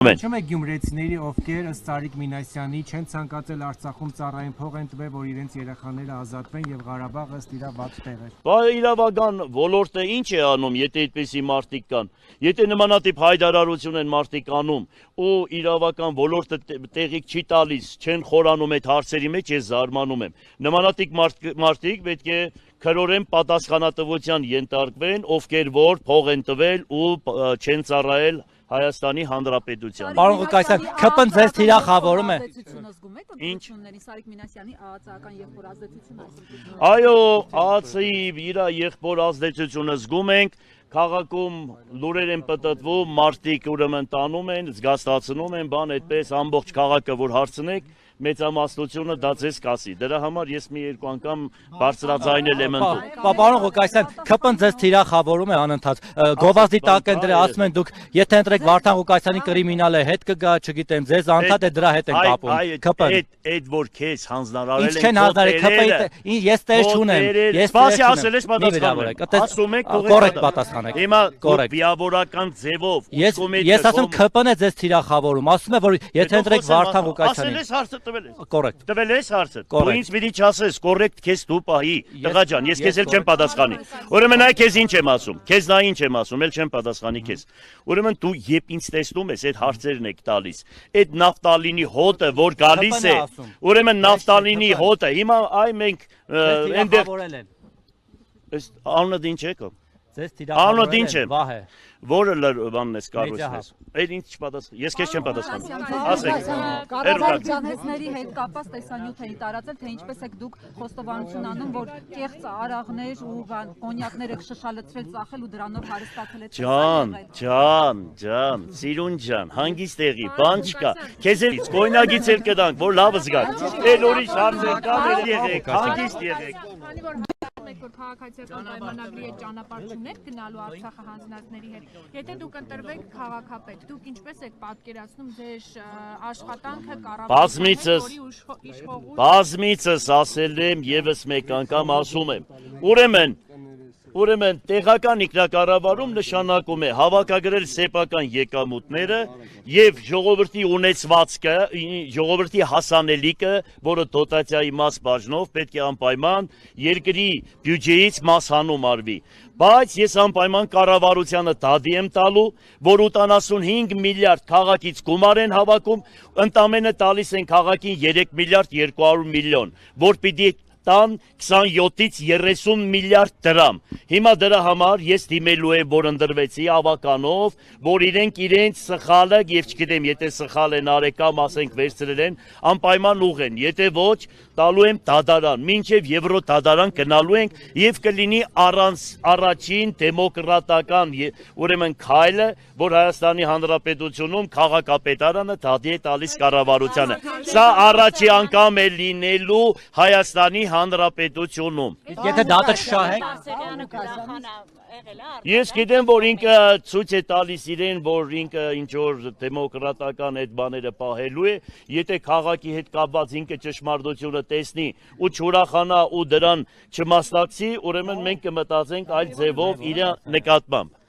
Չեմ եք գյումրեցիների, ովքեր ըստ Սարիկ Մինասյանի չեն ցանկացել Արցախում ծառային փող են տվել, որ իրենց երեխաները ազատվեն եւ Ղարաբաղը ըստ իրա վատ տեղ է։ Բա իրավական ոլորտը ինչ է անում, եթե այդպեսի մարդիկ կան։ Եթե նմանատիպ հայտարարություն են մարդիկ անում ու իրավական ոլորտը տեղիք չի տալիս, չեն խորանում այդ հարցերի մեջ, ես զարմանում եմ։ Նմանատիպ մարդիկ պետք է քրորեն պատասխանատվության ենթարկվեն, ովքեր որ փող են տվել ու չեն ծառայել Հայաստանի Հանրապետության։ Պարոն Ղուկասյան, ԿՊ-ն ձեզ թիրախավորում է։ Ինչ։ Սարիկ Մինասյանի ԱԱՑ-ական եղբոր ազդեցությունը։ Այո, ԱԱՑ-ի իր եղբոր ազդեցությունը զգում ենք, քաղաքում լուրեր են պտտվում, մարդիկ ուրեմն տանում են, զգաստացնում են, բան այդպես ամբողջ քաղաքը որ հարցնեք, մեծամասնությունը դա ձեզ կասի։ Դրա համար ես մի երկու անգամ բարձրաձայնել եմ ընդունում։ Պարոն Ղուկասյան, ԿՊ-ն ձեզ թիրախավորում է անընդհատ։ Գովազդի տակ են դրել, ասում են դուք եթե ընտրեք Վարդան Ղուկասյանի կրիմինալը հետ կգա, չգիտեմ, ձեզ անդադ է դրա հետ են կապում։ ԿՊ-ն Այդ որ քեզ հանձնարարել Ինչ չեն հանձնարարել, ԿՊ-ի ես տեղ չունեմ։ Ես սպասի ասել ես պատասխանում։ Ասում եք կոռեկտ պատասխանեք։ Հիմա վիավորական ձևով Ես ասում ԿՊ-ն է ձեզ թիրախավորում, ասում է որ եթե ընտրեք Վարդան Ղուկասյանին։ Ասել ես հարցը տվել ես։ Կոռեկտ։ Տվել ես հարցը։ Դու ինձ մի չասես, կոռեկտ քեզ դու պահի։ Տղա ջան, ես քեզ էլ չեմ պատասխանի։ Ուրեմն այ քեզ ինչ եմ ասում։ Քեզ նա ինչ եմ ասում, էլ չեմ պատասխանի քեզ։ Ուրեմն դու երբ ինձ տեսնում ես, այդ հարցերն եք տալիս։ Այդ նավտալինի հոտը, որ գալիս է, ուրեմն նավտալինի հոտը, հիմա այ մենք այնտեղ Ըստ անունը ինչ է կո։ Ձեզ թիրախավորել Անունը են, Վահե։ Որը բանն ես կառույցն ես։ Այդ ինձ չպատասխան։ Ես քեզ չեմ պատասխանում։ Ասեք։ Կառավարի ջանհեցների հետ կապված տեսանյութ էի տարածել, թե ինչպես եք դուք խոստովանություն անում, որ կեղծ արաղներ ու կոնյակներ եք շշալցրել, ծախել ու դրանով հարստացել եք։ Ջան, Սիրուն ջան, հանգիստ եղի, բան չկա։ Քեզ էլ կոյնագից էլ կդանք, որ լավը զգաք։ Էլ ուրիշ հարցեր կան, էլ եղեք, հանգիստ եղեք։ Որ քաղաքացիական պայմանագրի հետ ճանապարհ չուներ գնալու Արցախը հանձնածների հետ։ Եթե դուք ընտրվեք քաղաքապետ, դուք ինչպես եք պատկերացնում ձեր աշխատանքը կառավարության Բազմիցս ասել եմ եւս մեկ անգամ ասում եմ։ Ուրեմն տեղական ինքնակառավարում նշանակում է հավաքագրել սեփական եկամուտները եւ ժողովրդի ունեցվածքը, ժողովրդի հասանելիքը, որը դոտացիայի մաս բաժնով պետք է անպայման երկրի բյուջեից մաս հանում արվի։ Բայց ես անպայման կառավարությանը դադի եմ տալու, որ 85 միլիարդ քաղաքից գումար են հավաքում, ընդամենը տալիս են քաղաքին 3 միլիարդ 200 միլիոն, որ պիտի տան 27-ից 30 միլիարդ դրամ։ Հիմա դրա համար ես դիմելու եմ, որ ընտրվեցի ավականով, որ իրենց սխալը, եւ չգիտեմ, եթե սխալ են արեկամ, ասենք վերցրել են, անպայման ուղեն, եթե ոչ, տալու եմ դադարան, մինչև Եվրո դադարան գնալու ենք եւ կլինի առաջին դեմոկրատական ուրեմն քայլը, որ Հայաստանի Հանրապետությունում քաղաքապետարանը դադի է տալիս կառավարությանը։ Սա առաջի անգամ է լինելու Հայաստանի Հանրապետությունում։ Եթե դատը շահեք, ես գիտեմ, որ ինքը ցույց է տալիս իրեն, որ ինքը ինչ որ դեմոկրատական այդ բաները պահելու է, եթե քաղաքի հետ կապված ինքը ճշմարտությունը տեսնի ու չուրախանա ու դրան չմասնակցի, ուրեմն մենք կմտածենք այլ ձևով իր նկատմամբ։